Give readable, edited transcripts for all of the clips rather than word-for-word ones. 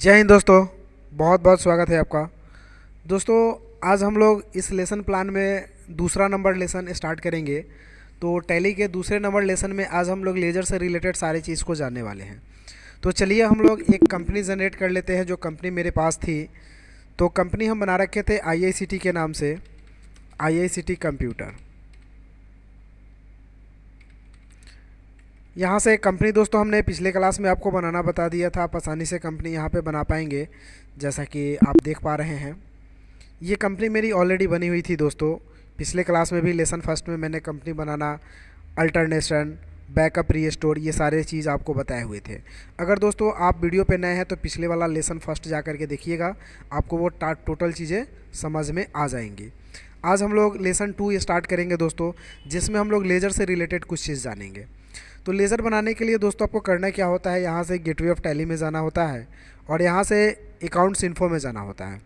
जय हिंद दोस्तों। बहुत बहुत स्वागत है आपका। दोस्तों, आज हम लोग इस लेसन प्लान में दूसरा नंबर लेसन स्टार्ट करेंगे। तो टैली के दूसरे नंबर लेसन में आज हम लोग लेजर से रिलेटेड सारी चीज़ को जानने वाले हैं। तो चलिए हम लोग एक कंपनी जनरेट कर लेते हैं, जो कंपनी मेरे पास थी। तो कंपनी हम बना रखे थे IICT के नाम से, IICT कंप्यूटर। यहाँ से कंपनी दोस्तों हमने पिछले क्लास में आपको बनाना बता दिया था। आप आसानी से कंपनी यहाँ पे बना पाएंगे, जैसा कि आप देख पा रहे हैं। ये कंपनी मेरी ऑलरेडी बनी हुई थी दोस्तों। पिछले क्लास में भी लेसन फर्स्ट में मैंने कंपनी बनाना, अल्टरनेशन, बैकअप, रीस्टोर, ये सारे चीज़ आपको बताए हुए थे। अगर दोस्तों आप वीडियो पे नए हैं तो पिछले वाला लेसन फर्स्ट जा कर के देखिएगा, आपको वो टोटल चीज़ें समझ में आ जाएंगी। आज हम लोग लेसन 2 स्टार्ट करेंगे दोस्तों, जिसमें हम लोग लेज़र से रिलेटेड कुछ चीज़ जानेंगे। तो लेज़र बनाने के लिए दोस्तों आपको करना क्या होता है, यहाँ से गेटवे ऑफ टैली में जाना होता है और यहाँ से अकाउंट्स इन्फो में जाना होता है।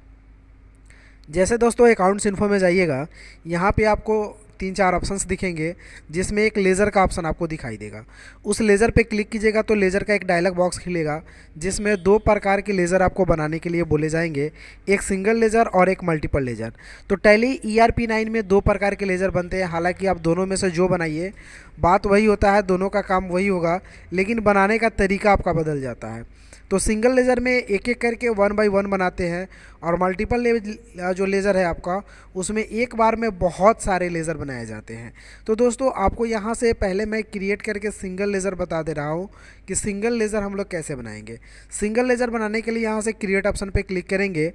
जैसे दोस्तों अकाउंट्स इन्फो में जाइएगा, यहाँ पे आपको 3-4 ऑप्शंस दिखेंगे, जिसमें एक लेज़र का ऑप्शन आपको दिखाई देगा। उस लेज़र पे क्लिक कीजिएगा तो लेज़र का एक डायलॉग बॉक्स खुलेगा, जिसमें 2 प्रकार के लेज़र आपको बनाने के लिए बोले जाएंगे, एक सिंगल लेज़र और एक मल्टीपल लेज़र। तो टैली ERP9 में 2 प्रकार के लेज़र बनते हैं। हालांकि आप दोनों में से जो बनाइए, बात वही होता है, दोनों का काम वही होगा, लेकिन बनाने का तरीका आपका बदल जाता है। तो सिंगल लेज़र में एक एक करके 1 बाई 1 बनाते हैं, और मल्टीपल जो लेज़र है आपका, उसमें एक बार में बहुत सारे लेज़र बनाए जाते हैं। तो दोस्तों आपको यहाँ से पहले मैं क्रिएट करके सिंगल लेज़र बता दे रहा हूँ कि सिंगल लेज़र हम लोग कैसे बनाएंगे। सिंगल लेज़र बनाने के लिए यहाँ से क्रिएट ऑप्शन पे क्लिक करेंगे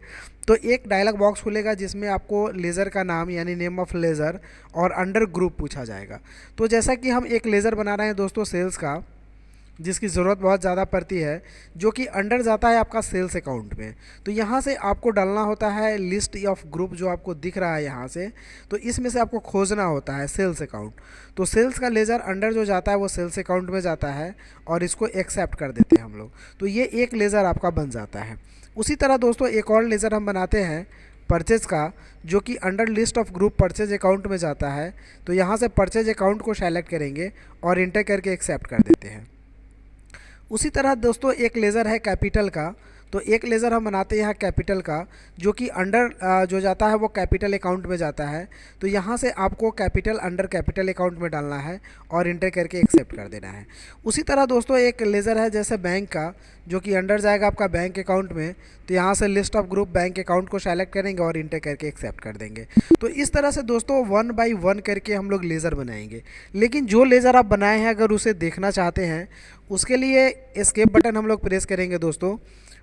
तो एक डायलॉग बॉक्स खुलेगा, जिसमें आपको लेज़र का नाम यानी नेम ऑफ लेज़र और अंडर ग्रुप पूछा जाएगा। तो जैसा कि हम एक लेज़र बना रहे हैं दोस्तों सेल्स का, जिसकी ज़रूरत बहुत ज़्यादा पड़ती है, जो कि अंडर जाता है आपका सेल्स अकाउंट में। तो यहाँ से आपको डालना होता है लिस्ट ऑफ ग्रुप, जो आपको दिख रहा है यहाँ से। तो इसमें से आपको खोजना होता है सेल्स अकाउंट। तो सेल्स का लेज़र अंडर जो जाता है वो सेल्स अकाउंट में जाता है, और इसको एक्सेप्ट कर देते हैं हम लोग। तो ये एक लेज़र आपका बन जाता है। उसी तरह दोस्तों एक और लेज़र हम बनाते हैं परचेज़ का, जो कि under list of group purchase account में जाता है। तो यहाँ से परचेज अकाउंट को सेलेक्ट करेंगे और इंटर करके एक्सेप्ट कर देते हैं। उसी तरह दोस्तों एक लेज़र है कैपिटल का। तो एक लेज़र हम बनाते हैं यहाँ कैपिटल का, जो कि अंडर जो जाता है वो कैपिटल अकाउंट में जाता है। तो यहाँ से आपको कैपिटल अंडर कैपिटल अकाउंट में डालना है और इंटर करके एक्सेप्ट कर देना है। उसी तरह दोस्तों एक लेज़र है जैसे बैंक का, जो कि अंडर जाएगा आपका बैंक अकाउंट में। तो यहाँ से list of group bank account को सेलेक्ट करेंगे और इंटर करके एक्सेप्ट कर देंगे। तो इस तरह से दोस्तों 1 बाई 1 करके हम लोग लेज़र बनाएंगे। लेकिन जो लेज़र आप बनाए हैं, अगर उसे देखना चाहते हैं, उसके लिए एस्केप बटन हम लोग प्रेस करेंगे दोस्तों,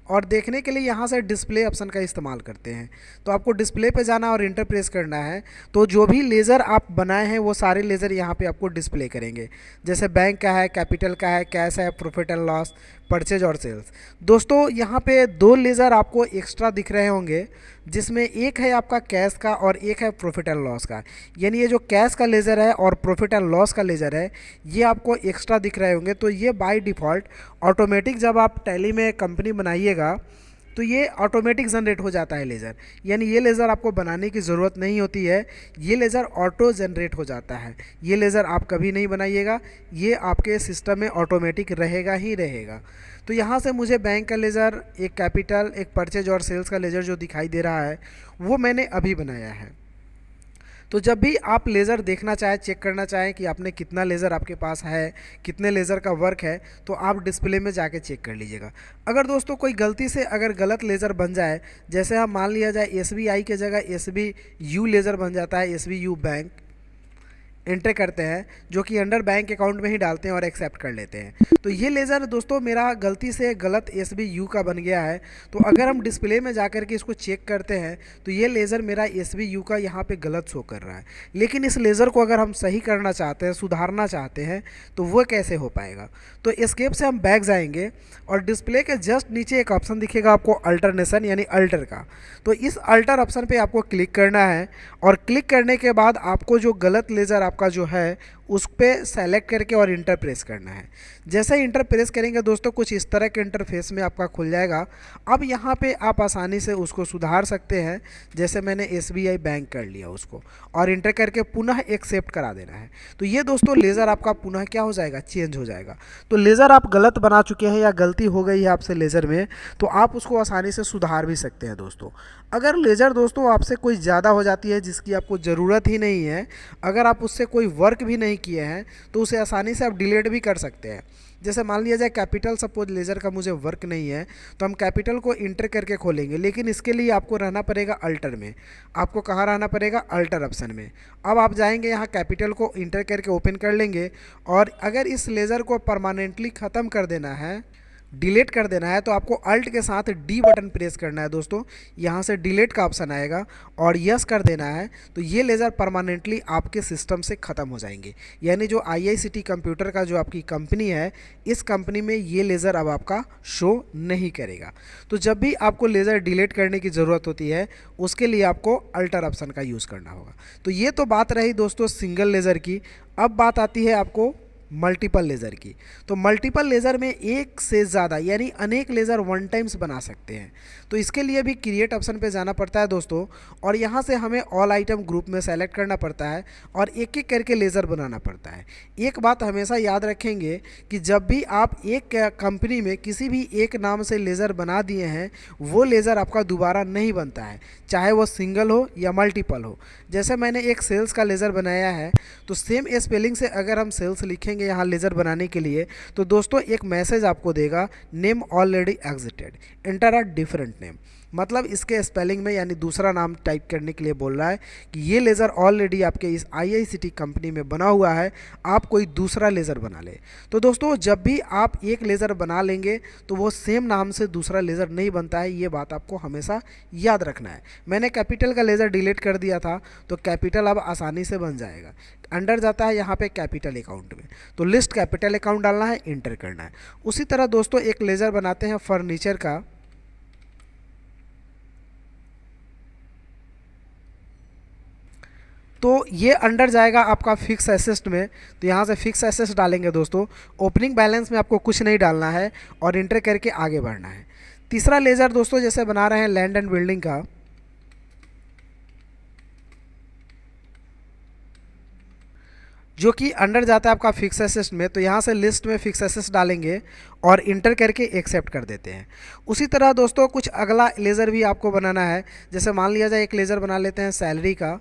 और देखने के लिए यहाँ से डिस्प्ले ऑप्शन का इस्तेमाल करते हैं। तो आपको डिस्प्ले पे जाना और इंटर प्रेस करना है। तो जो भी लेज़र आप बनाए हैं वो सारे लेज़र यहाँ पे आपको डिस्प्ले करेंगे। जैसे बैंक का है, कैपिटल का है, कैश है, प्रॉफिट एंड लॉस, परचेज और सेल्स। दोस्तों यहाँ पे 2 लेज़र आपको एक्स्ट्रा दिख रहे होंगे, जिसमें एक है आपका कैश का और एक है प्रॉफिट एंड लॉस का। यानी ये जो कैश का लेज़र है और प्रॉफिट एंड लॉस का लेज़र है, ये आपको एक्स्ट्रा दिख रहे होंगे। तो ये बाय डिफ़ॉल्ट ऑटोमेटिक जब आप टैली में कंपनी बनाइएगा तो ये ऑटोमेटिक जनरेट हो जाता है लेज़र। यानी ये लेज़र आपको बनाने की ज़रूरत नहीं होती है, ये लेज़र ऑटो जनरेट हो जाता है। ये लेज़र आप कभी नहीं बनाइएगा, ये आपके सिस्टम में ऑटोमेटिक रहेगा ही रहेगा। तो यहाँ से मुझे बैंक का लेज़र, एक कैपिटल, एक परचेज और सेल्स का लेज़र जो दिखाई दे रहा है, वो मैंने अभी बनाया है। तो जब भी आप लेज़र देखना चाहें, चेक करना चाहें कि आपने कितना लेज़र आपके पास है, कितने लेज़र का वर्क है, तो आप डिस्प्ले में जाके चेक कर लीजिएगा। अगर दोस्तों कोई गलती से अगर गलत लेज़र बन जाए, जैसे हम मान लिया जाए SBI के जगह SBU लेज़र बन जाता है, SBU बैंक एंटर करते हैं, जो कि अंडर बैंक अकाउंट में ही डालते हैं और एक्सेप्ट कर लेते हैं। तो ये लेज़र दोस्तों मेरा गलती से गलत SBU का बन गया है। तो अगर हम डिस्प्ले में जाकर के इसको चेक करते हैं तो ये लेज़र मेरा SBU का यहाँ पे गलत शो कर रहा है। लेकिन इस लेज़र को अगर हम सही करना चाहते हैं, सुधारना चाहते हैं, तो वो कैसे हो पाएगा। तो एस्केप से हम बैक जाएंगे और डिस्प्ले के जस्ट नीचे एक ऑप्शन दिखेगा आपको अल्टरनेशन यानी अल्टर का। तो इस अल्टर ऑप्शन पर आपको क्लिक करना है, और क्लिक करने के बाद आपको जो गलत लेज़र आपका जो है उस पर सेलेक्ट करके और इंटर प्रेस करना है। जैसे ही इंटर प्रेस करेंगे दोस्तों कुछ इस तरह के इंटरफेस में आपका खुल जाएगा। अब यहाँ पे आप आसानी से उसको सुधार सकते हैं। जैसे मैंने SBI बैंक कर लिया उसको, और इंटर करके पुनः एक्सेप्ट करा देना है। तो ये दोस्तों लेज़र आपका पुनः क्या हो जाएगा, चेंज हो जाएगा। तो लेज़र आप गलत बना चुके हैं या गलती हो गई है आपसे लेज़र में, तो आप उसको आसानी से सुधार भी सकते हैं दोस्तों। अगर लेज़र दोस्तों आपसे कोई ज़्यादा हो जाती है जिसकी आपको ज़रूरत ही नहीं है, अगर आप उससे कोई वर्क भी नहीं किए हैं, तो उसे आसानी से आप डिलीट भी कर सकते हैं। जैसे मान लिया जाए कैपिटल, सपोज लेज़र का मुझे वर्क नहीं है, तो हम कैपिटल को इंटर करके खोलेंगे, लेकिन इसके लिए आपको रहना पड़ेगा अल्टर में। आपको कहाँ रहना पड़ेगा, अल्टर ऑप्शन में। अब आप जाएंगे यहाँ कैपिटल को इंटर करके ओपन कर लेंगे, और अगर इस लेज़र को परमानेंटली ख़त्म कर देना है, डिलीट कर देना है, तो आपको अल्ट के साथ डी बटन प्रेस करना है दोस्तों। यहाँ से डिलीट का ऑप्शन आएगा और यस कर देना है, तो ये लेज़र परमानेंटली आपके सिस्टम से ख़त्म हो जाएंगे। यानी जो IICT कंप्यूटर का जो आपकी कंपनी है, इस कंपनी में ये लेज़र अब आपका शो नहीं करेगा। तो जब भी आपको लेज़र डिलीट करने की ज़रूरत होती है, उसके लिए आपको अल्टर ऑप्शन का यूज़ करना होगा। तो ये तो बात रही दोस्तों सिंगल लेज़र की। अब बात आती है आपको मल्टीपल लेज़र की। तो मल्टीपल लेज़र में एक से ज़्यादा यानी अनेक लेज़र वन टाइम्स बना सकते हैं। तो इसके लिए भी क्रिएट ऑप्शन पे जाना पड़ता है दोस्तों, और यहाँ से हमें ऑल आइटम ग्रुप में सेलेक्ट करना पड़ता है और एक एक करके लेज़र बनाना पड़ता है। एक बात हमेशा याद रखेंगे कि जब भी आप एक कंपनी में किसी भी एक नाम से लेज़र बना दिए हैं, वो लेज़र आपका दोबारा नहीं बनता है, चाहे वो सिंगल हो या मल्टीपल हो। जैसे मैंने एक सेल्स का लेज़र बनाया है, तो सेम स्पेलिंग से अगर हम सेल्स लिखेंगे यहाँ लेज़र बनाने के लिए, तो दोस्तों एक मैसेज आपको देगा, name already exerted, enter a different name. मतलब इसके स्पेलिंग में यानी दूसरा नाम टाइप करने के लिए बोल रहा है कि ये लेज़र ऑलरेडी आपके इस IICT कंपनी में बना हुआ है, आप कोई दूसरा लेज़र बना ले। तो दोस्तों जब भी आप एक लेज़र बना लेंगे, तो वो सेम नाम से दूसरा लेज़र नहीं बनता है, ये बात आपको हमेशा याद रखना है। मैंने कैपिटल का लेज़र डिलीट कर दिया था, तो कैपिटल अब आसानी से बन जाएगा। अंडर जाता है यहाँ पे कैपिटल अकाउंट में, तो लिस्ट कैपिटल अकाउंट डालना है, इंटर करना है। उसी तरह दोस्तों एक लेज़र बनाते हैं फर्नीचर का, तो ये अंडर जाएगा आपका फिक्स एसेट में। तो यहाँ से फिक्स एसेट डालेंगे दोस्तों। ओपनिंग बैलेंस में आपको कुछ नहीं डालना है और इंटर करके आगे बढ़ना है। तीसरा लेज़र दोस्तों जैसे बना रहे हैं लैंड एंड बिल्डिंग का, जो कि अंडर जाता है आपका फिक्स एसेट में। तो यहाँ से लिस्ट में फिक्स एसेट डालेंगे और इंटर करके एक्सेप्ट कर देते हैं। उसी तरह दोस्तों कुछ अगला लेज़र भी आपको बनाना है। जैसे मान लिया जाए एक लेज़र बना लेते हैं सैलरी का,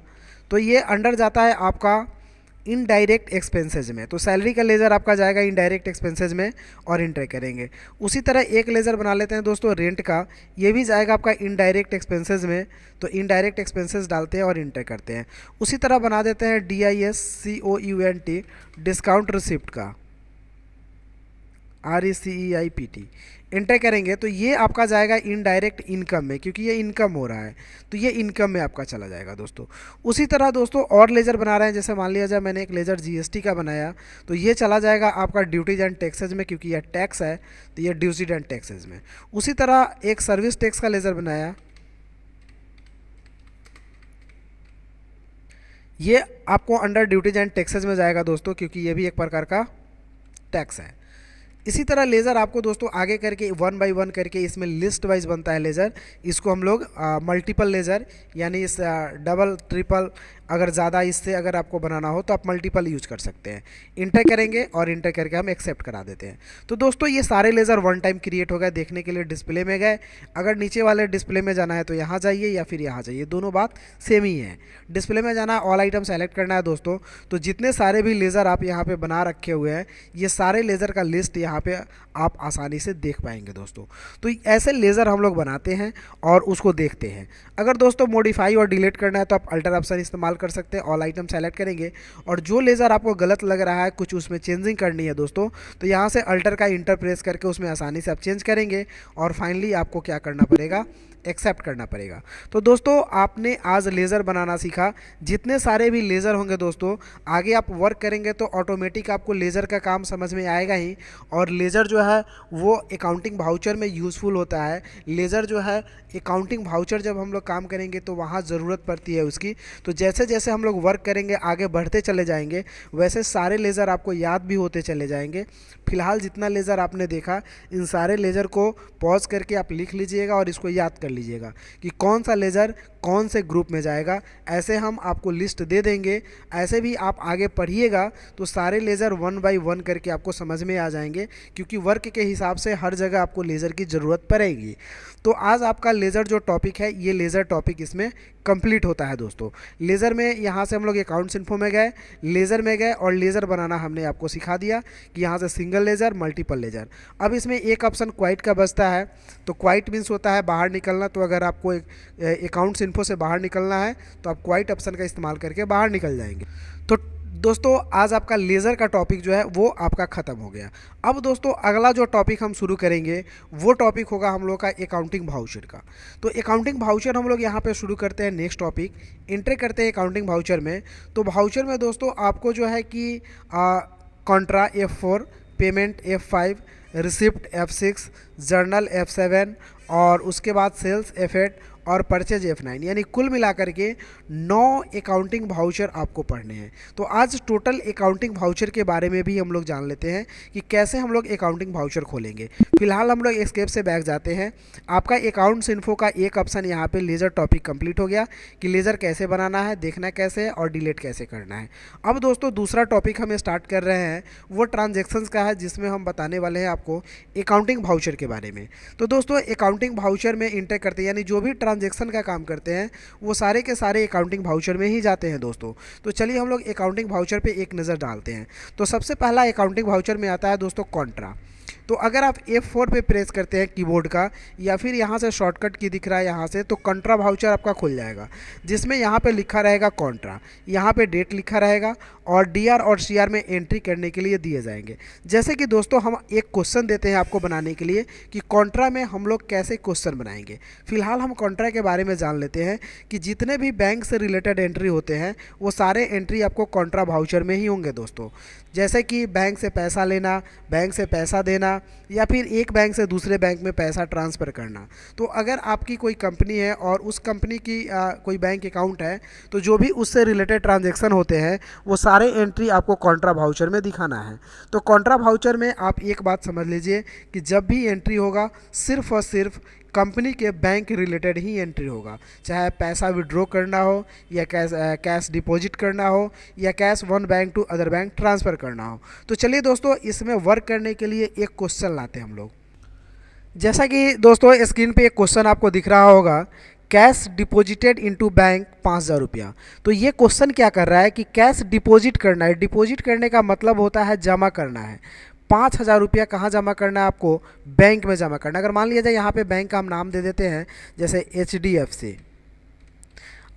तो ये अंडर जाता है आपका इनडायरेक्ट एक्सपेंसेज में। तो सैलरी का लेज़र आपका जाएगा इनडायरेक्ट एक्सपेंसेज में और इंटर करेंगे। उसी तरह एक लेज़र बना लेते हैं दोस्तों रेंट का, ये भी जाएगा आपका इनडायरेक्ट एक्सपेंसेज में। तो इनडायरेक्ट एक्सपेंसेस डालते हैं और इंटर करते हैं। उसी तरह बना देते हैं DISCOUNT डिस्काउंट रिसिप्ट का, RECEIPT, इंटर करेंगे तो ये आपका जाएगा इनडायरेक्ट इनकम में, क्योंकि ये इनकम हो रहा है, तो ये इनकम में आपका चला जाएगा दोस्तों। उसी तरह दोस्तों और लेज़र बना रहे हैं, जैसे मान लिया जाए मैंने एक लेज़र GST का बनाया, तो ये चला जाएगा आपका ड्यूटीज एंड टैक्सेज में, क्योंकि यह टैक्स है, तो ये ड्यूटीज एंड टैक्सेज में। उसी तरह एक सर्विस टैक्स का लेज़र बनाया, ये आपको अंडर ड्यूटीज एंड टैक्सेज में जाएगा दोस्तों, क्योंकि ये भी एक प्रकार का टैक्स है। इसी तरह लेज़र आपको दोस्तों आगे करके वन बाय वन करके इसमें लिस्ट वाइज बनता है लेज़र। इसको हम लोग मल्टीपल लेज़र यानी इस डबल ट्रिपल अगर ज़्यादा इससे अगर आपको बनाना हो तो आप मल्टीपल यूज कर सकते हैं। इंटर करेंगे और इंटर करके हम एक्सेप्ट करा देते हैं। तो दोस्तों ये सारे लेज़र वन टाइम क्रिएट हो गए। देखने के लिए डिस्प्ले में गए, अगर नीचे वाले डिस्प्ले में जाना है तो यहाँ जाइए या फिर यहाँ जाइए, दोनों बात सेम ही है। डिस्प्ले में जाना है, ऑल आइटम सेलेक्ट करना है दोस्तों। तो जितने सारे भी लेज़र आप यहाँ पे बना रखे हुए हैं, ये सारे लेज़र का लिस्ट यहाँ पे आप आसानी से देख पाएंगे दोस्तों। तो ऐसे लेज़र हम लोग बनाते हैं और उसको देखते हैं। अगर दोस्तों मॉडिफाई और डिलीट करना है तो आप अल्टर ऑप्शन इस्तेमाल कर सकते हैं। ऑल आइटम सेलेक्ट करेंगे और जो लेज़र आपको गलत लग रहा है, कुछ उसमें चेंजिंग करनी है दोस्तों, तो यहाँ से अल्टर का इंटर प्रेस करके उसमें आसानी से आप चेंज करेंगे और फाइनली आपको क्या करना पड़ेगा, एक्सेप्ट करना पड़ेगा। तो दोस्तों आपने आज लेज़र बनाना सीखा। जितने सारे भी लेज़र होंगे दोस्तों, आगे आप वर्क करेंगे तो ऑटोमेटिक आपको लेज़र का काम समझ में आएगा ही और लेज़र जो है वो अकाउंटिंग वाउचर में यूज़फुल होता है। लेज़र जो है अकाउंटिंग वाउचर जब हम लोग काम करेंगे तो वहाँ ज़रूरत पड़ती है उसकी। तो जैसे जैसे हम लोग वर्क करेंगे आगे बढ़ते चले जाएंगे वैसे सारे लेज़र आपको याद भी होते चले जाएंगे। फिलहाल जितना लेज़र आपने देखा इन सारे लेज़र को पॉज करके आप लिख लीजिएगा और इसको याद कर लीजिएगा कि कौन सा लेज़र कौन से ग्रुप में जाएगा। ऐसे हम आपको लिस्ट दे देंगे, ऐसे भी आप आगे पढ़िएगा तो सारे लेज़र वन बाय वन करके आपको समझ में आ जाएंगे, क्योंकि वर्क के हिसाब से हर जगह आपको लेज़र की ज़रूरत पड़ेगी। तो आज आपका लेज़र जो टॉपिक है ये लेज़र टॉपिक इसमें कंप्लीट होता है दोस्तों। लेज़र में यहाँ से हम लोग अकाउंट्स इन्फो में गए, लेज़र में गए और लेज़र बनाना हमने आपको सिखा दिया कि यहाँ से सिंगल लेज़र, मल्टीपल लेज़र। अब इसमें एक ऑप्शन क्वाइट का बचता है। तो क्वाइट मीन्स होता है बाहर निकलना। तो अगर आपको अकाउंट्स इन्फो से बाहर निकलना है तो आप क्वाइट ऑप्शन का इस्तेमाल करके बाहर निकल जाएंगे। तो दोस्तों आज आपका लेज़र का टॉपिक जो है वो आपका ख़त्म हो गया। अब दोस्तों अगला जो टॉपिक हम शुरू करेंगे वो टॉपिक होगा हम लोग का अकाउंटिंग वाउचर का। तो अकाउंटिंग वाउचर हम लोग यहाँ पे शुरू करते हैं। नेक्स्ट टॉपिक एंटर करते हैं अकाउंटिंग वाउचर में। तो वाउचर में दोस्तों आपको जो है कि Contra F4, payment F5, receipt F6, journal F7 और उसके बाद सेल्स F8 और परचेज F9, यानी कुल मिलाकर के 9 अकाउंटिंग वाउचर आपको पढ़ने हैं। तो आज टोटल अकाउंटिंग वाउचर के बारे में भी हम लोग जान लेते हैं कि कैसे हम लोग अकाउंटिंग वाउचर खोलेंगे। फिलहाल हम लोग एस्केप से बैक जाते हैं। आपका अकाउंट्स इन्फो का एक ऑप्शन यहाँ पे लेज़र टॉपिक कंप्लीट हो गया कि लेज़र कैसे बनाना है, देखना कैसे है और डिलीट कैसे करना है। अब दोस्तों दूसरा टॉपिक हम स्टार्ट कर रहे हैं वो ट्रांजेक्शन्स का है, जिसमें हम बताने वाले हैं आपको अकाउंटिंग वाउचर के बारे में। तो दोस्तों अकाउंटिंग वाउचर में इंटर करते हैं यानी जो भी ट्रांजेक्शन का काम करते हैं वो सारे के सारे अकाउंटिंग वाउचर में ही जाते हैं दोस्तों। तो चलिए हम लोग अकाउंटिंग वाउचर पे एक नज़र डालते हैं। तो सबसे पहला अकाउंटिंग वाउचर में आता है दोस्तों कॉन्ट्रा। तो अगर आप F4 पे प्रेस करते हैं कीबोर्ड का या फिर यहाँ से शॉर्टकट की दिख रहा है यहाँ से, तो कॉन्ट्रा वाउचर आपका खुल जाएगा, जिसमें यहाँ पे लिखा रहेगा कॉन्ट्रा, यहाँ पे डेट लिखा रहेगा और DR और CR में एंट्री करने के लिए दिए जाएंगे। जैसे कि दोस्तों हम एक क्वेश्चन देते हैं आपको बनाने के लिए कि कॉन्ट्रा में हम लोग कैसे क्वेश्चन बनाएंगे। फिलहाल हम कॉन्ट्रा के बारे में जान लेते हैं कि जितने भी बैंक से रिलेटेड एंट्री होते हैं वो सारे एंट्री आपको कॉन्ट्रा वाउचर में ही होंगे दोस्तों। जैसे कि बैंक से पैसा लेना, बैंक से पैसा देना या फिर एक बैंक से दूसरे बैंक में पैसा ट्रांसफ़र करना। तो अगर आपकी कोई कंपनी है और उस कंपनी की कोई बैंक अकाउंट है तो जो भी उससे रिलेटेड ट्रांजैक्शन होते हैं वो सारे एंट्री आपको कॉन्ट्रा वाउचर में दिखाना है। तो कॉन्ट्रा वाउचर में आप एक बात समझ लीजिए कि जब भी एंट्री होगा सिर्फ और सिर्फ कंपनी के बैंक रिलेटेड ही एंट्री होगा, चाहे पैसा विड्रॉ करना हो या कैश डिपॉजिट करना हो या cash one bank to other bank transfer करना हो। तो चलिए दोस्तों इसमें वर्क करने के लिए एक क्वेश्चन लाते हैं हम लोग। जैसा कि दोस्तों स्क्रीन पे एक क्वेश्चन आपको दिख रहा होगा, कैश डिपॉजिटेड इनटू बैंक 5,000 रुपया। तो ये क्वेश्चन क्या कर रहा है कि कैश डिपॉजिट करना है। डिपॉजिट करने का मतलब होता है जमा करना है। 5,000 रुपया कहाँ जमा करना है आपको? बैंक में जमा करना है। अगर मान लिया जाए यहाँ पे बैंक का हम नाम दे देते हैं जैसे HDFC।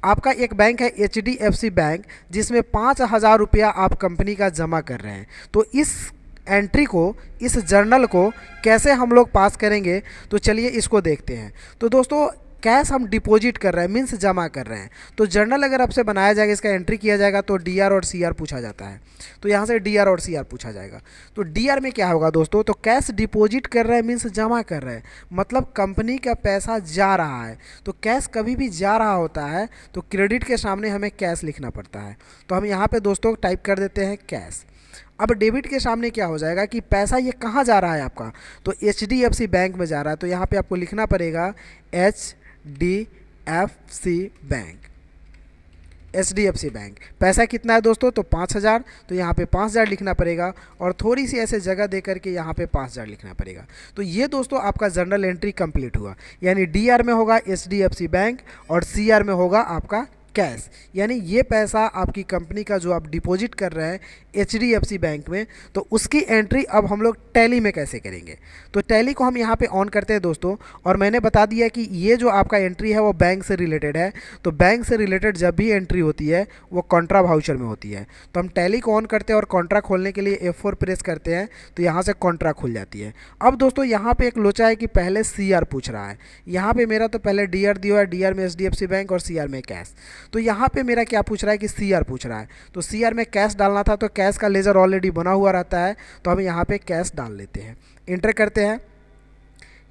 आपका एक बैंक है HDFC बैंक, जिसमें 5,000 रुपया आप कंपनी का जमा कर रहे हैं। तो इस एंट्री को, इस जर्नल को कैसे हम लोग पास करेंगे, तो चलिए इसको देखते हैं। तो दोस्तों कैश हम डिपॉजिट कर रहे हैं मीन्स जमा कर रहे हैं। तो जर्नल अगर आपसे बनाया जाएगा, इसका एंट्री किया जाएगा तो DR और CR पूछा जाता है। तो यहाँ से DR और CR पूछा जाएगा। तो DR में क्या होगा दोस्तों, तो कैश डिपॉजिट कर रहे हैं मीन्स जमा कर रहे हैं, मतलब कंपनी का पैसा जा रहा है। तो कैश कभी भी जा रहा होता है तो क्रेडिट के सामने हमें कैश लिखना पड़ता है। तो हम यहाँ पर दोस्तों टाइप कर देते हैं कैश। अब डेबिट के सामने क्या हो जाएगा कि पैसा ये कहाँ जा रहा है आपका, तो HDFC बैंक में जा रहा है। तो यहाँ पे आपको लिखना पड़ेगा HDFC बैंक, HDFC बैंक। पैसा कितना है दोस्तों, तो 5,000। तो यहाँ पे 5,000 लिखना पड़ेगा और थोड़ी सी ऐसे जगह दे करके यहाँ पे 5,000 लिखना पड़ेगा। तो ये दोस्तों आपका जर्नल एंट्री कंप्लीट हुआ, यानी DR में होगा HDFC बैंक और CR में होगा आपका कैश, यानी ये पैसा आपकी कंपनी का जो आप डिपॉजिट कर रहे हैं HDFC बैंक में, तो उसकी एंट्री अब हम लोग टैली में कैसे करेंगे। तो टैली को हम यहाँ पे ऑन करते हैं दोस्तों, और मैंने बता दिया कि ये जो आपका एंट्री है वो बैंक से रिलेटेड है। तो बैंक से रिलेटेड जब भी एंट्री होती है वो कॉन्ट्रा वाउचर में होती है। तो हम टैली को ऑन करते हैं और कॉन्ट्रा खोलने के लिए F4 प्रेस करते हैं तो यहाँ से कॉन्ट्रा खुल जाती है। अब दोस्तों यहाँ पर एक लोचा है कि पहले CR पूछ रहा है। यहाँ पर मेरा तो पहले DR दिया है, DR में HDFC बैंक और CR में कैश। तो यहाँ पे मेरा क्या पूछ रहा है कि सी आर पूछ रहा है, तो सी आर में कैश डालना था, तो कैश का लेज़र ऑलरेडी बना हुआ रहता है, तो हम यहाँ पे कैश डाल लेते हैं, इंटर करते हैं।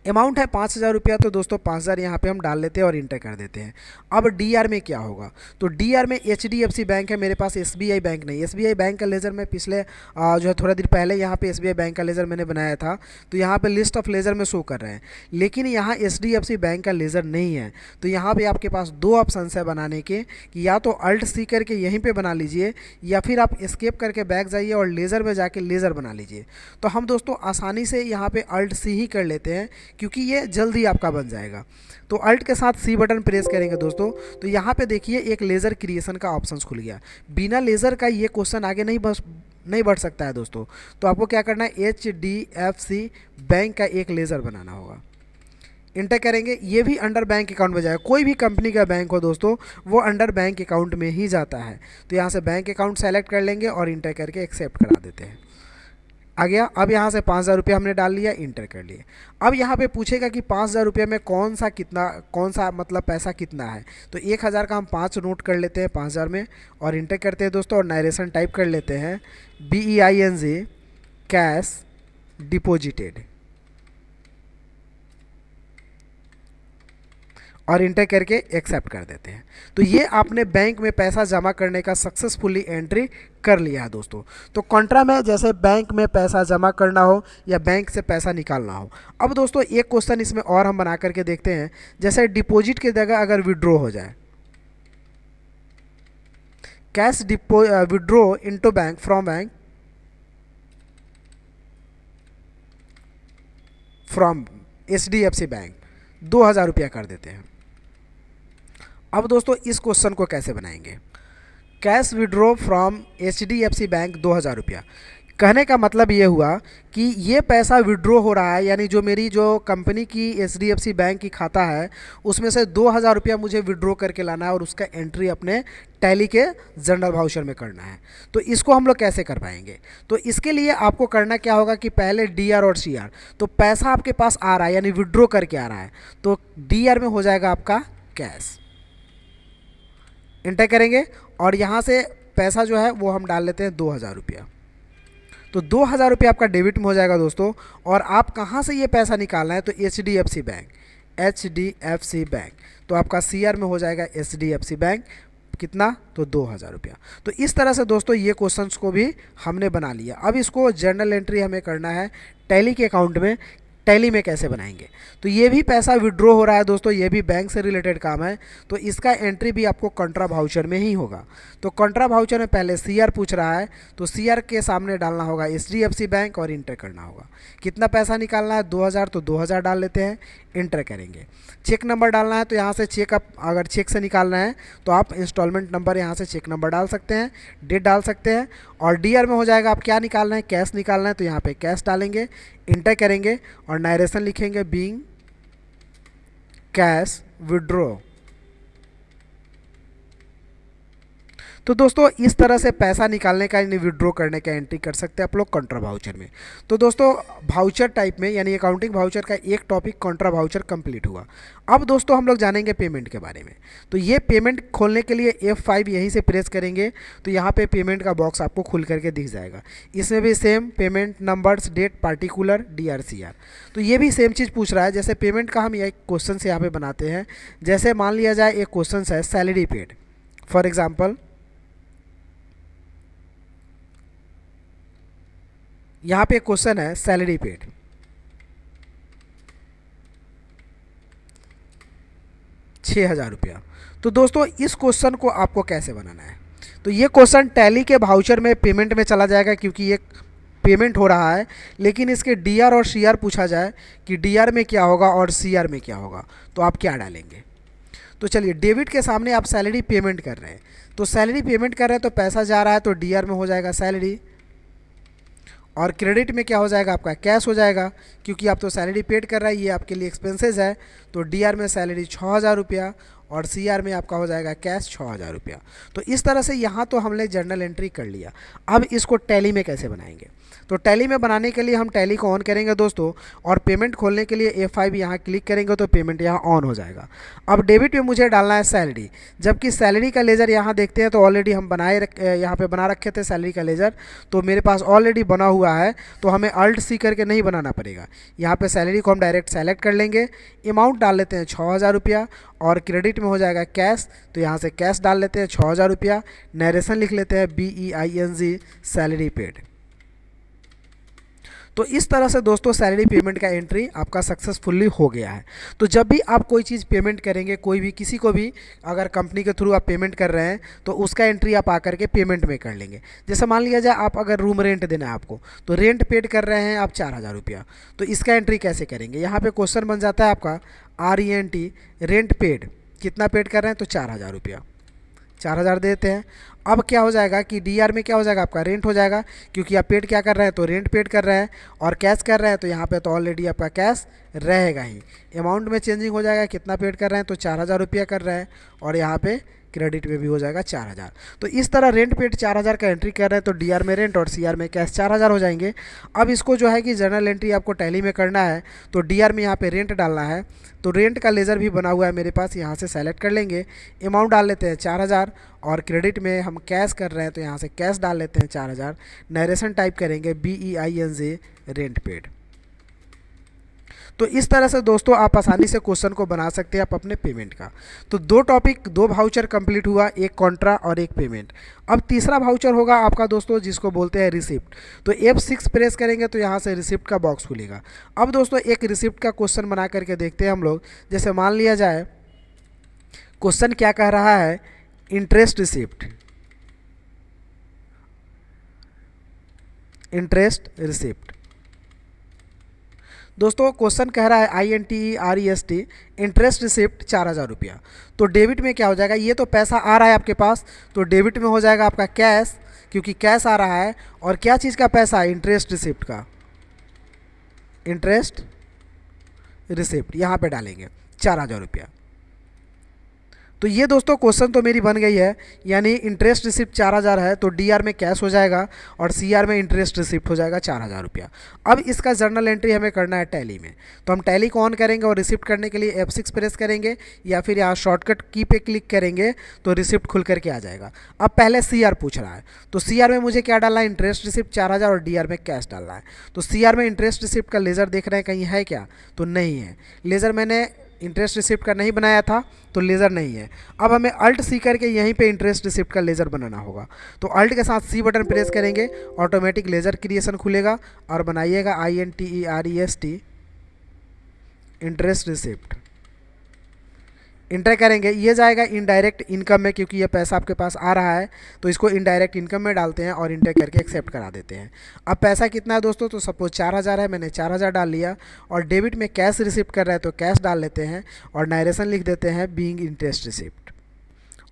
अमाउंट है 5,000 रुपया, तो दोस्तों 5,000 यहाँ पे हम डाल लेते हैं और इंटर कर देते हैं। अब डीआर में क्या होगा, तो डीआर में एचडीएफसी बैंक है, मेरे पास एसबीआई बैंक नहीं। एसबीआई बैंक का लेज़र मैं पिछले जो है थोड़ा देर पहले यहाँ पे एसबीआई बैंक का लेज़र मैंने बनाया था, तो यहाँ पे लिस्ट ऑफ लेज़र में शो कर रहे हैं, लेकिन यहाँ एचडीएफसी बैंक का लेज़र नहीं है। तो यहाँ पर आपके पास दो ऑप्शन है बनाने के, कि या तो अल्ट सी करके यहीं पर बना लीजिए, या फिर आप एस्केप करके बैक जाइए और लेज़र में जाके लेज़र बना लीजिए। तो हम दोस्तों आसानी से यहाँ पे अल्ट सी ही कर लेते हैं, क्योंकि ये जल्दी आपका बन जाएगा। तो अल्ट के साथ सी बटन प्रेस करेंगे दोस्तों, तो यहाँ पे देखिए एक लेज़र क्रिएशन का ऑप्शन खुल गया। बिना लेज़र का ये क्वेश्चन आगे नहीं बढ़ सकता है दोस्तों। तो आपको क्या करना है, एचडीएफसी बैंक का एक लेज़र बनाना होगा, इंटर करेंगे। ये भी अंडर बैंक अकाउंट में जाएगा, कोई भी कंपनी का बैंक हो दोस्तों वो अंडर बैंक अकाउंट में ही जाता है। तो यहाँ से बैंक अकाउंट सेलेक्ट कर लेंगे और इंटर करके एक्सेप्ट करा देते हैं। आ गया। अब यहाँ से 5,000 रुपया हमने डाल लिया, इंटर कर लिए। अब यहाँ पे पूछेगा कि 5,000 रुपये में कौन सा मतलब पैसा कितना है, तो 1,000 का हम 5 नोट कर लेते हैं 5,000 में और इंटर करते हैं दोस्तों, और नारेशन टाइप कर लेते हैं BEING कैश डिपोजिटेड, और इंटर करके एक्सेप्ट कर देते हैं। तो ये आपने बैंक में पैसा जमा करने का सक्सेसफुली एंट्री कर लिया है दोस्तों। तो कॉन्ट्रा में जैसे बैंक में पैसा जमा करना हो या बैंक से पैसा निकालना हो। अब दोस्तों एक क्वेश्चन इसमें और हम बना करके देखते हैं, जैसे डिपॉजिट की जगह अगर विड्रॉ हो जाए, cash withdraw into bank from HDFC bank 2,000 रुपया कर देते हैं। अब दोस्तों इस क्वेश्चन को कैसे बनाएंगे, cash withdraw from HDFC bank 2,000 रुपया। कहने का मतलब ये हुआ कि ये पैसा विड्रॉ हो रहा है, यानी जो मेरी जो कंपनी की HDFC बैंक की खाता है उसमें से 2,000 रुपया मुझे विड्रॉ करके लाना है और उसका एंट्री अपने टैली के जनरल वाउचर में करना है। तो इसको हम लोग कैसे कर पाएंगे, तो इसके लिए आपको करना क्या होगा कि पहले DR और CR, तो पैसा आपके पास आ रहा है यानी विड्रॉ करके आ रहा है, तो DR में हो जाएगा आपका कैश, इंटर करेंगे और यहाँ से पैसा जो है वो हम डाल लेते हैं 2,000 रुपया। तो 2,000 रुपया आपका डेबिट में हो जाएगा दोस्तों। और आप कहाँ से ये पैसा निकालना है, तो HDFC बैंक, तो आपका CR में हो जाएगा HDFC बैंक, कितना, तो 2,000 रुपया। तो इस तरह से दोस्तों ये क्वेश्चंस को भी हमने बना लिया। अब इसको जर्नल एंट्री हमें करना है टैली के अकाउंट में। टैली में कैसे बनाएंगे, तो ये भी पैसा विड्रॉ हो रहा है दोस्तों, ये भी बैंक से रिलेटेड काम है, तो इसका एंट्री भी आपको कॉन्ट्रा वाउचर में ही होगा। तो कॉन्ट्रा वाउचर में पहले CR पूछ रहा है, तो CR के सामने डालना होगा HDFC बैंक और इंटर करना होगा। कितना पैसा निकालना है, 2,000, तो 2,000 डाल लेते हैं, इंटर करेंगे। चेक नंबर डालना है, तो यहाँ से चेक अगर चेक से निकालना है तो आप इंस्टॉलमेंट नंबर यहाँ से चेक नंबर डाल सकते हैं, डेट डाल सकते हैं। और DR में हो जाएगा आप क्या निकालना है, कैश निकालना है, तो यहाँ पे कैश डालेंगे, इंटर करेंगे और नारेशन लिखेंगे बीइंग कैश विड्रॉ। तो दोस्तों इस तरह से पैसा निकालने का यानी विड्रॉ करने का एंट्री कर सकते हैं आप लोग कॉन्ट्रा वाउचर में। तो दोस्तों वाउचर टाइप में यानी अकाउंटिंग वाउचर का एक टॉपिक कॉन्ट्रा वाउचर कंप्लीट हुआ। अब दोस्तों हम लोग जानेंगे पेमेंट के बारे में। तो ये पेमेंट खोलने के लिए F5 यहीं से प्रेस करेंगे तो यहाँ पे पेमेंट का बॉक्स आपको खुल करके दिख जाएगा। इसमें भी same payment numbers, date, particular, DR CR। तो ये भी सेम चीज़ पूछ रहा है। जैसे पेमेंट का हम एक क्वेश्चन से यहाँ पे बनाते हैं। जैसे मान लिया जाए एक क्वेश्चन है सैलरी पेड, फॉर एग्जाम्पल यहाँ पे क्वेश्चन है सैलरी पेड, ₹6,000। तो दोस्तों इस क्वेश्चन को आपको कैसे बनाना है, तो ये क्वेश्चन टैली के वाउचर में पेमेंट में चला जाएगा क्योंकि ये पेमेंट हो रहा है। लेकिन इसके DR और CR पूछा जाए कि DR में क्या होगा और CR में क्या होगा, तो आप क्या डालेंगे। तो चलिए डेबिट के सामने आप सैलरी पेमेंट कर रहे हैं, तो सैलरी पेमेंट कर रहे हैं तो पैसा जा रहा है, तो DR में हो जाएगा सैलरी। और क्रेडिट में क्या हो जाएगा आपका कैश हो जाएगा, क्योंकि आप तो सैलरी पेड कर रहा है, ये आपके लिए एक्सपेंसेस है। तो DR में सैलरी ₹6,000 और CR में आपका हो जाएगा कैश 6,000 रुपया। तो इस तरह से यहाँ तो हमने जर्नल एंट्री कर लिया। अब इसको टैली में कैसे बनाएंगे? तो टैली में बनाने के लिए हम टैली को ऑन करेंगे दोस्तों, और पेमेंट खोलने के लिए F5 यहाँ क्लिक करेंगे तो पेमेंट यहाँ ऑन हो जाएगा। अब डेबिट में मुझे डालना है सैलरी, जबकि सैलरी का लेज़र यहाँ देखते हैं तो ऑलरेडी हम यहाँ पे बना रखे थे सैलरी का लेज़र, तो मेरे पास ऑलरेडी बना हुआ है, तो हमें Alt+C करके नहीं बनाना पड़ेगा। यहाँ पे सैलरी को हम डायरेक्ट सेलेक्ट कर लेंगे, अमाउंट डाल लेते हैं 6,000 रुपया, और क्रेडिट में हो जाएगा कैश, तो यहाँ से कैश डाल लेते हैं 6,000 रुपया। नरेशन लिख लेते हैं BEING सैलरी पेड। तो इस तरह से दोस्तों सैलरी पेमेंट का एंट्री आपका सक्सेसफुली हो गया है। तो जब भी आप कोई चीज़ पेमेंट करेंगे, कोई भी किसी को भी अगर कंपनी के थ्रू आप पेमेंट कर रहे हैं, तो उसका एंट्री आप आकर के पेमेंट में कर लेंगे। जैसे मान लिया जाए आप अगर रूम रेंट देना है आपको, तो रेंट पेड कर रहे हैं आप 4,000 रुपया, तो इसका एंट्री कैसे करेंगे? यहाँ पर क्वेश्चन बन जाता है आपका RENT, रेंट पेड कितना पेड कर रहे हैं? तो 4,000 रुपया, 4,000 देते हैं। अब क्या हो जाएगा कि DR में क्या हो जाएगा आपका रेंट हो जाएगा, क्योंकि आप पेड क्या कर रहे हैं? तो रेंट पेड कर रहे हैं, और कैश कर रहे हैं तो यहाँ पे तो ऑलरेडी आपका कैश रहेगा ही। अमाउंट में चेंजिंग हो जाएगा, कितना पेड कर रहे हैं? तो 4,000 रुपया कर रहे हैं, और यहाँ पे क्रेडिट में भी हो जाएगा 4,000। तो इस तरह रेंट पेड 4,000 का एंट्री कर रहे हैं, तो DR में रेंट और CR में कैश 4,000 हो जाएंगे। अब इसको जो है कि जर्नल एंट्री आपको टैली में करना है, तो DR में यहाँ पे रेंट डालना है, तो रेंट का लेज़र भी बना हुआ है मेरे पास, यहाँ से सेलेक्ट कर लेंगे, अमाउंट डाल लेते हैं 4,000, और क्रेडिट में हम कैश कर रहे हैं तो यहाँ से कैश डाल लेते हैं 4,000। नरेशन टाइप करेंगे BEING रेंट पेड। तो इस तरह से दोस्तों आप आसानी से क्वेश्चन को बना सकते हैं आप अपने पेमेंट का। तो दो वाउचर कंप्लीट हुआ, एक कॉन्ट्रा और एक पेमेंट। अब तीसरा वाउचर होगा आपका दोस्तों, जिसको बोलते हैं रिसिप्ट। तो F6 प्रेस करेंगे तो यहाँ से रिसिप्ट का बॉक्स खुलेगा। अब दोस्तों एक रिसिप्ट का क्वेश्चन बना करके देखते हैं हम लोग। जैसे मान लिया जाए क्वेश्चन क्या कह रहा है, इंटरेस्ट रिसिप्ट, इंटरेस्ट रिसिप्ट। दोस्तों क्वेश्चन कह रहा है INTEREST इंटरेस्ट रिसिप्ट 4,000 रुपया। तो डेबिट में क्या हो जाएगा? ये तो पैसा आ रहा है आपके पास, तो डेबिट में हो जाएगा आपका कैश, क्योंकि कैश आ रहा है। और क्या चीज़ का पैसा? इंटरेस्ट रिसिप्ट का, इंटरेस्ट रिसिप्ट यहाँ पे डालेंगे 4,000 रुपया। तो ये दोस्तों क्वेश्चन तो मेरी बन गई है, यानी इंटरेस्ट रिसिप्ट 4,000 है, तो DR में कैश हो जाएगा और CR में इंटरेस्ट रिसिप्ट हो जाएगा 4,000 रुपया। अब इसका जर्नल एंट्री हमें करना है टैली में, तो हम टैली को ऑन करेंगे और रिसिप्ट करने के लिए F6 प्रेस करेंगे, या फिर यहाँ शॉर्टकट की पे क्लिक करेंगे तो रिसिप्ट खुल करके आ जाएगा। अब पहले CR पूछ रहा है, तो CR में मुझे क्या डालना है? इंटरेस्ट रिसिप्ट 4,000 और DR में कैश डालना है। तो CR में इंटरेस्ट रिसिप्ट का लेज़र देख रहे हैं कहीं है क्या? तो नहीं है, लेज़र मैंने इंटरेस्ट रिसिप्ट का नहीं बनाया था, तो लेज़र नहीं है। अब हमें Alt+C करके यहीं पे इंटरेस्ट रिसिप्ट का लेज़र बनाना होगा। तो Alt के साथ C बटन प्रेस करेंगे, ऑटोमेटिक लेज़र क्रिएशन खुलेगा, और बनाइएगा INTEREST इंटरेस्ट रिसिप्ट। इंटर करेंगे, ये जाएगा इनडायरेक्ट इनकम में, क्योंकि ये पैसा आपके पास आ रहा है, तो इसको इनडायरेक्ट इनकम में डालते हैं और इंटर करके एक्सेप्ट करा देते हैं। अब पैसा कितना है दोस्तों? तो सपोज 4,000 है, मैंने 4,000 डाल लिया, और डेबिट में कैश रिसिप्ट कर रहा है तो कैश डाल लेते हैं, और नरेशन लिख देते हैं बीइंग इंटरेस्ट रिसिप्ट,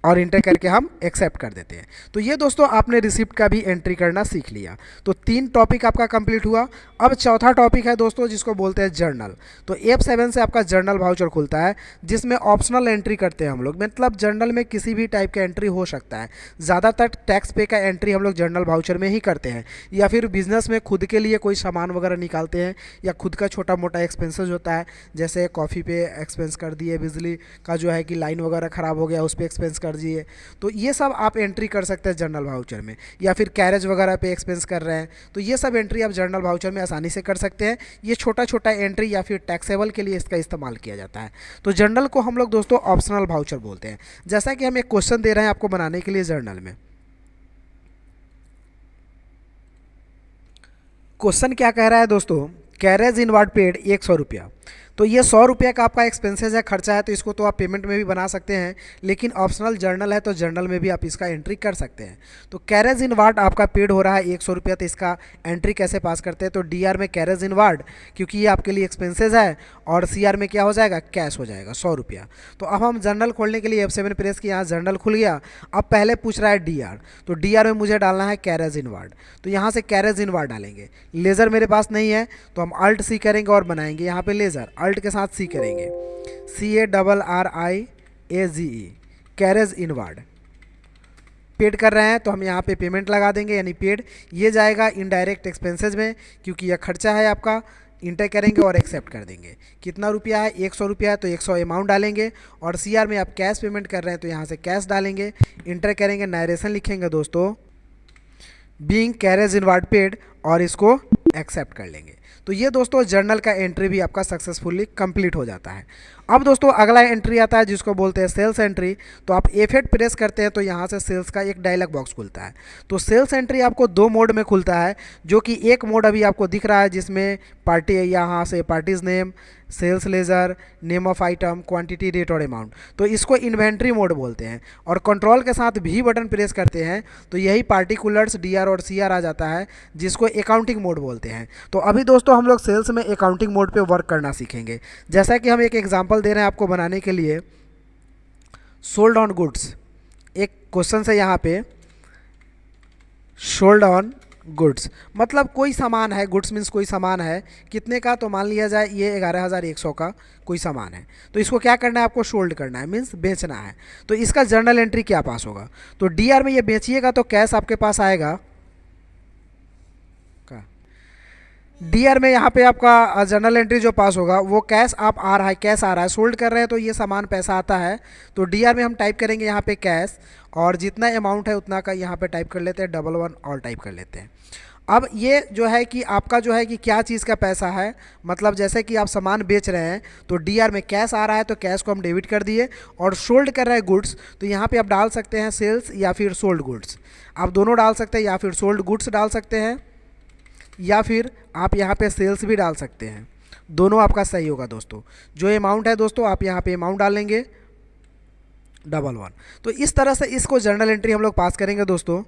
और इंटर करके हम एक्सेप्ट कर देते हैं। तो ये दोस्तों आपने रिसिप्ट का भी एंट्री करना सीख लिया। तो 3 टॉपिक आपका कंप्लीट हुआ। अब चौथा टॉपिक है दोस्तों, जिसको बोलते हैं जर्नल। तो F7 से आपका जर्नल वाउचर खुलता है, जिसमें ऑप्शनल एंट्री करते हैं हम लोग। मतलब जर्नल में किसी भी टाइप का एंट्री हो सकता है। ज़्यादातर टैक्स पे का एंट्री हम लोग जर्नल वाउचर में ही करते हैं, या फिर बिजनेस में खुद के लिए कोई सामान वगैरह निकालते हैं, या खुद का छोटा मोटा एक्सपेंसेस होता है, जैसे कॉफ़ी पे एक्सपेंस कर दिए, बिजली का जो है कि लाइन वगैरह ख़राब हो गया उस पर एक्सपेंस कर दिए। तो ये सब आप एंट्री कर सकते हैं जर्नल वाउचर में, या फिर कैरेज वगैरह पे एक्सपेंस कर रहे हैं, तो ये सब एंट्री आप जर्नल वाउचर में आसानी से कर सकते हैं। ये छोटा छोटा एंट्री या फिर टैक्सेबल के लिए इसका इस्तेमाल किया जाता है। तो जर्नल को हम लोग दोस्तों ऑप्शनल वाउचर बोलते हैं। जैसा कि हम एक क्वेश्चन दे रहे हैं आपको बनाने के लिए जर्नल में। क्वेश्चन क्या कह रहा है दोस्तों? कैरेज इनवर्ड पेड 100 रुपया। तो ये 100 रुपये का आपका एक्सपेंसेस है, खर्चा है, तो इसको तो आप पेमेंट में भी बना सकते हैं, लेकिन ऑप्शनल जर्नल है तो जर्नल में भी आप इसका एंट्री कर सकते हैं। तो कैरेज इन वार्ड आपका पेड हो रहा है 100 रुपया, तो इसका एंट्री कैसे पास करते हैं? तो DR में कैरेज इन वार्ड, क्योंकि ये आपके लिए एक्सपेंसेस है, और CR में क्या हो जाएगा? कैश हो जाएगा 100 रुपया। तो अब हम जर्नल खोलने के लिए F7 प्रेस किया, यहाँ जर्नल खुल गया। अब पहले पूछ रहा है DR, तो DR में मुझे डालना है कैरेज इन वार्ड, तो यहाँ से कैरेज इन वार्ड डालेंगे। लेज़र मेरे पास नहीं है, तो हम Alt+C करेंगे और बनाएंगे यहाँ पे लेज़र। Alt के साथ C करेंगे, CARRI AGE, carriage inward. Paid कर रहे हैं तो हम यहाँ पे पेमेंट लगा देंगे, यानी पेड। ये जाएगा इनडायरेक्ट एक्सपेंसेस में, क्योंकि यह खर्चा है आपका। इंटर करेंगे और एक्सेप्ट कर देंगे। कितना रुपया है, 100 रुपया है तो 100 अमाउंट डालेंगे। और CR में आप कैश पेमेंट कर रहे हैं तो यहाँ से कैश डालेंगे। इंटर करेंगे, नरेशन लिखेंगे दोस्तों, बीइंग कैरेज इनवार्ड पेड, और इसको एक्सेप्ट कर लेंगे। तो ये दोस्तों जर्नल का एंट्री भी आपका सक्सेसफुली कंप्लीट हो जाता है। अब दोस्तों अगला एंट्री आता है जिसको बोलते हैं सेल्स एंट्री। तो आप F8 प्रेस करते हैं तो यहाँ से सेल्स का एक डायलॉग बॉक्स खुलता है। तो सेल्स एंट्री आपको 2 मोड में खुलता है, जो कि एक मोड अभी आपको दिख रहा है जिसमें पार्टी, यहाँ से parties name, sales ledger, name of item, quantity, rate और अमाउंट। तो इसको इन्वेंट्री मोड बोलते हैं। और कंट्रोल के साथ भी बटन प्रेस करते हैं तो यही पार्टिकुलर्स, DR और CR आ जाता है, जिसको अकाउंटिंग मोड बोलते हैं। तो अभी दोस्तों हम लोग सेल्स में अकाउंटिंग मोड पे वर्क करना सीखेंगे। जैसा कि हम एक एग्जांपल दे रहे हैं आपको बनाने के लिए, सोल्ड ऑन गुड्स। एक क्वेश्चन है यहाँ पे, सोल्ड ऑन गुड्स मतलब कोई सामान है, गुड्स मीन्स कोई सामान है, कितने का, तो मान लिया जाए ये 11,100 का कोई सामान है। तो इसको क्या करना है, आपको सोल्ड करना है, मीन्स बेचना है। तो इसका जर्नल एंट्री क्या पास होगा, तो DR में ये बेचिएगा तो कैश आपके पास आएगा। DR में यहाँ पे आपका जर्नल एंट्री जो पास होगा वो कैश आप आ रहा है, कैश आ रहा है, सोल्ड कर रहे हैं तो ये सामान पैसा आता है। तो DR में हम टाइप करेंगे यहाँ पे कैश, और जितना अमाउंट है उतना का यहाँ पे टाइप कर लेते हैं, 11 और टाइप कर लेते हैं। अब ये जो है कि आपका जो है कि क्या चीज़ का पैसा है, मतलब जैसे कि आप सामान बेच रहे हैं तो DR में कैश आ रहा है तो कैश को हम डेबिट कर दिए, और सोल्ड कर रहे हैं गुड्स तो यहाँ पे आप डाल सकते हैं सेल्स या फिर सोल्ड गुड्स, आप दोनों डाल सकते हैं, या फिर सोल्ड गुड्स डाल सकते हैं, या फिर आप यहाँ पे सेल्स भी डाल सकते हैं। दोनों आपका सही होगा दोस्तों। जो अमाउंट है दोस्तों आप यहाँ पे अमाउंट डालेंगे 11। तो इस तरह से इसको जर्नल एंट्री हम लोग पास करेंगे दोस्तों।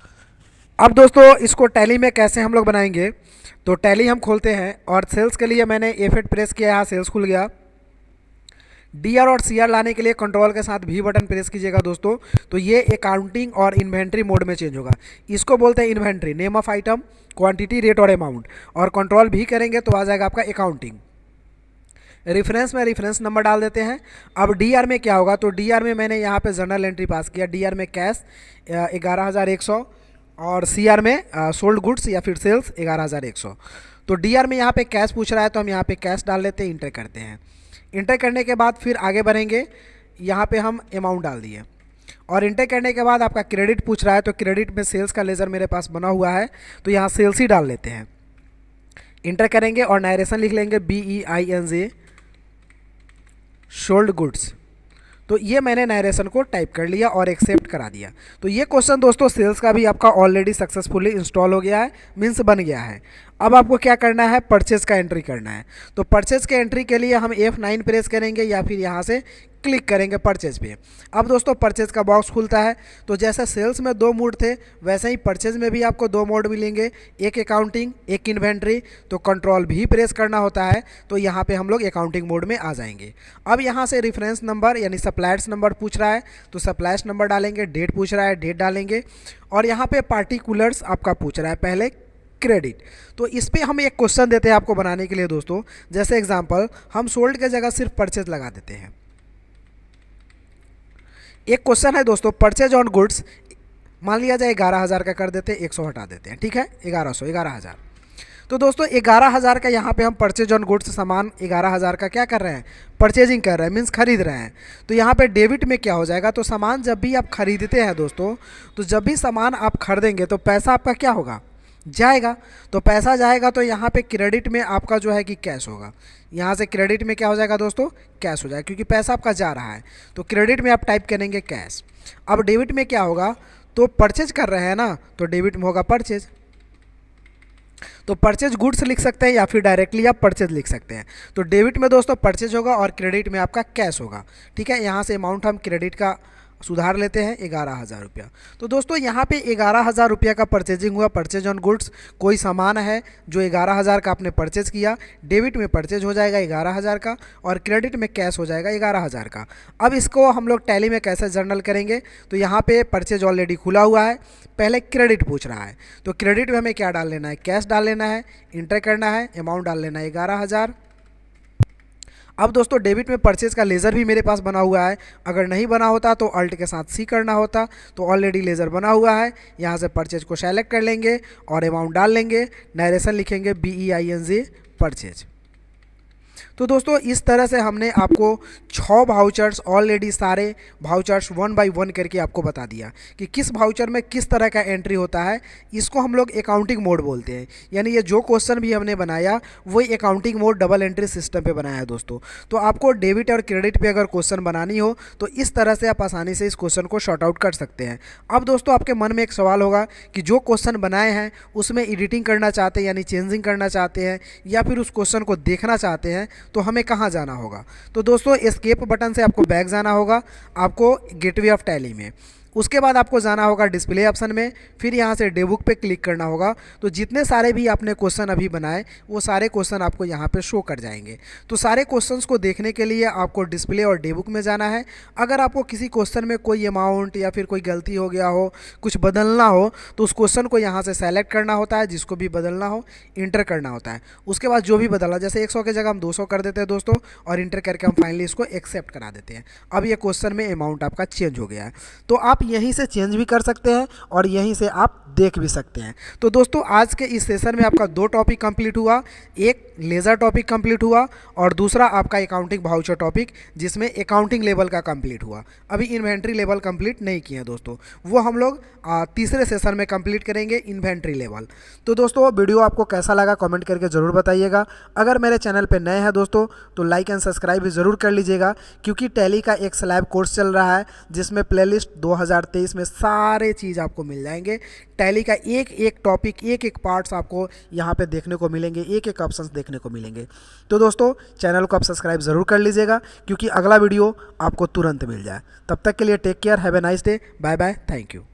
अब दोस्तों इसको टैली में कैसे हम लोग बनाएंगे, तो टैली हम खोलते हैं, और सेल्स के लिए मैंने F8 प्रेस किया, यहाँ सेल्स खुल गया। DR और CR लाने के लिए कंट्रोल के साथ भी बटन प्रेस कीजिएगा दोस्तों, तो ये अकाउंटिंग और इन्वेंट्री मोड में चेंज होगा। इसको बोलते हैं inventory, name of item, quantity, rate और अमाउंट। और कंट्रोल भी करेंगे तो आ जाएगा आपका अकाउंटिंग। रेफरेंस में रेफरेंस नंबर डाल देते हैं। अब DR में क्या होगा, तो DR में मैंने यहाँ पे जर्नल एंट्री पास किया। DR में कैश 11,100, और CR में सोल्ड गुड्स या फिर सेल्स 11,100। तो DR में यहाँ पे कैश पूछ रहा है तो हम यहाँ पे कैश डाल लेते हैं, इंटर करते हैं। इंटर करने के बाद फिर आगे बढ़ेंगे, यहाँ पे हम अमाउंट डाल दिए, और इंटर करने के बाद आपका क्रेडिट पूछ रहा है तो क्रेडिट में सेल्स का लेजर मेरे पास बना हुआ है तो यहाँ सेल्स ही डाल लेते हैं। इंटर करेंगे और नरेशन लिख लेंगे, BEING, सोल्ड गुड्स। तो ये मैंने नरेशन को टाइप कर लिया और एक्सेप्ट करा दिया। तो ये क्वेश्चन दोस्तों सेल्स का भी आपका ऑलरेडी सक्सेसफुली इंस्टॉल हो गया है, मीन्स बन गया है। अब आपको क्या करना है, परचेज का एंट्री करना है। तो परचेज के एंट्री के लिए हम F9 प्रेस करेंगे या फिर यहाँ से क्लिक करेंगे परचेज पे। अब दोस्तों परचेज का बॉक्स खुलता है। तो जैसे सेल्स में 2 मोड थे वैसे ही परचेज में भी आपको 2 मोड मिलेंगे, एक अकाउंटिंग, एक इन्वेंट्री। तो कंट्रोल भी प्रेस करना होता है, तो यहाँ पे हम लोग अकाउंटिंग मोड में आ जाएंगे। अब यहाँ से रेफरेंस नंबर यानी सप्लायर्स नंबर पूछ रहा है तो सप्लायर्स नंबर डालेंगे, डेट पूछ रहा है डेट डालेंगे, और यहाँ पे पार्टिकुलर्स आपका पूछ रहा है पहले क्रेडिट। तो इस पे हम एक क्वेश्चन देते हैं आपको बनाने के लिए दोस्तों। जैसे एग्जांपल हम सोल्ड के जगह सिर्फ परचेज लगा देते हैं। एक क्वेश्चन है दोस्तों, परचेज ऑन गुड्स, मान लिया जाए 11,000 का कर देते हैं, 100 हटा देते हैं, ठीक है, 1100, 11,000। तो दोस्तों 11,000 का यहाँ पे हम परचेज ऑन गुड्स, सामान 11,000 का क्या कर रहे हैं, परचेजिंग कर रहे हैं, मीन्स खरीद रहे हैं। तो यहाँ पे डेबिट में क्या हो जाएगा, तो सामान जब भी आप खरीदते हैं दोस्तों, तो जब भी सामान आप खरीदेंगे तो पैसा आपका क्या होगा, जाएगा। तो पैसा जाएगा तो यहाँ पे क्रेडिट में आपका जो है कि कैश होगा। यहाँ से क्रेडिट में क्या हो जाएगा दोस्तों, कैश हो जाएगा, क्योंकि पैसा आपका जा रहा है। तो क्रेडिट में आप टाइप करेंगे कैश। अब डेबिट में क्या होगा, तो परचेज कर रहे हैं ना, तो डेबिट में होगा परचेज। तो परचेज गुड्स लिख सकते हैं या फिर डायरेक्टली आप परचेज लिख सकते हैं। तो डेबिट में दोस्तों परचेज होगा और क्रेडिट में आपका कैश होगा, ठीक है। यहाँ से अमाउंट हम क्रेडिट का सुधार लेते हैं 11,000 रुपया। तो दोस्तों यहाँ पे 11,000 रुपया का परचेजिंग हुआ, परचेज ऑन गुड्स। कोई सामान है जो 11,000 का आपने परचेज किया, डेबिट में परचेज हो जाएगा 11,000 का और क्रेडिट में कैश हो जाएगा 11,000 का। अब इसको हम लोग टैली में कैसे जर्नल करेंगे, तो यहाँ पे परचेज ऑलरेडी खुला हुआ है, पहले क्रेडिट पूछ रहा है। तो क्रेडिट में हमें क्या डाल लेना है, कैश डाल लेना है, इंटर करना है, अमाउंट डाल लेना है 11,000। अब दोस्तों डेबिट में परचेज का लेज़र भी मेरे पास बना हुआ है, अगर नहीं बना होता तो अल्ट के साथ सी करना होता। तो ऑलरेडी लेज़र बना हुआ है, यहाँ से परचेज को सेलेक्ट कर लेंगे और अमाउंट डाल लेंगे, नरेशन लिखेंगे BEING परचेज। तो दोस्तों इस तरह से हमने आपको 6 वाउचर्स ऑलरेडी सारे वाउचर्स 1 बाय 1 करके आपको बता दिया कि किस वाउचर में किस तरह का एंट्री होता है। इसको हम लोग अकाउंटिंग मोड बोलते हैं, यानी ये जो क्वेश्चन भी हमने बनाया वही accounting mode double entry system पे बनाया है दोस्तों। तो आपको डेबिट और क्रेडिट पे अगर क्वेश्चन बनानी हो तो इस तरह से आप आसानी से इस क्वेश्चन को शॉर्ट आउट कर सकते हैं। अब दोस्तों आपके मन में एक सवाल होगा कि जो क्वेश्चन बनाए हैं उसमें एडिटिंग करना चाहते हैं यानी चेंजिंग करना चाहते हैं या फिर उस क्वेश्चन को देखना चाहते हैं तो हमें कहाँ जाना होगा। तो दोस्तों एस्केप बटन से आपको बैक जाना होगा, आपको गेटवे ऑफ टैली में। उसके बाद आपको जाना होगा डिस्प्ले ऑप्शन में, फिर यहाँ से डे बुक पे क्लिक करना होगा। तो जितने सारे भी आपने क्वेश्चन अभी बनाए वो सारे क्वेश्चन आपको यहाँ पे शो कर जाएंगे। तो सारे क्वेश्चंस को देखने के लिए आपको डिस्प्ले और डे बुक में जाना है। अगर आपको किसी क्वेश्चन में कोई अमाउंट या फिर कोई गलती हो गया हो, कुछ बदलना हो, तो उस क्वेश्चन को यहाँ से सेलेक्ट करना होता है, जिसको भी बदलना हो इंटर करना होता है। उसके बाद जो भी बदला, जैसे 100 की जगह हम 200 कर देते हैं दोस्तों, और इंटर करके हम फाइनली इसको एक्सेप्ट करा देते हैं। अब ये क्वेश्चन में अमाउंट आपका चेंज हो गया है। तो आप यहीं से चेंज भी कर सकते हैं और यहीं से आप देख भी सकते हैं। तो दोस्तों आज के इस सेशन में आपका 2 टॉपिक कंप्लीट हुआ, एक लेज़र टॉपिक कंप्लीट हुआ और दूसरा आपका अकाउंटिंग वाउचर टॉपिक, जिसमें अकाउंटिंग लेवल का कंप्लीट हुआ। अभी इन्वेंट्री लेवल कंप्लीट नहीं किए हैं दोस्तों, वो हम लोग तीसरे सेशन में कंप्लीट करेंगे इन्वेंट्री लेवल। तो दोस्तों वीडियो आपको कैसा लगा कमेंट करके ज़रूर बताइएगा। अगर मेरे चैनल पर नए हैं दोस्तों तो लाइक एंड सब्सक्राइब भी ज़रूर कर लीजिएगा, क्योंकि टैली का एक स्लैब कोर्स चल रहा है जिसमें प्लेलिस्ट 2023 में सारे चीज़ आपको मिल जाएंगे। टैली का एक एक टॉपिक, एक एक पार्ट्स आपको यहाँ पे देखने को मिलेंगे, एक एक ऑप्शंस देखने को मिलेंगे। तो दोस्तों चैनल को आप सब्सक्राइब ज़रूर कर लीजिएगा, क्योंकि अगला वीडियो आपको तुरंत मिल जाए। तब तक के लिए take care, have a nice day, bye bye, thank you.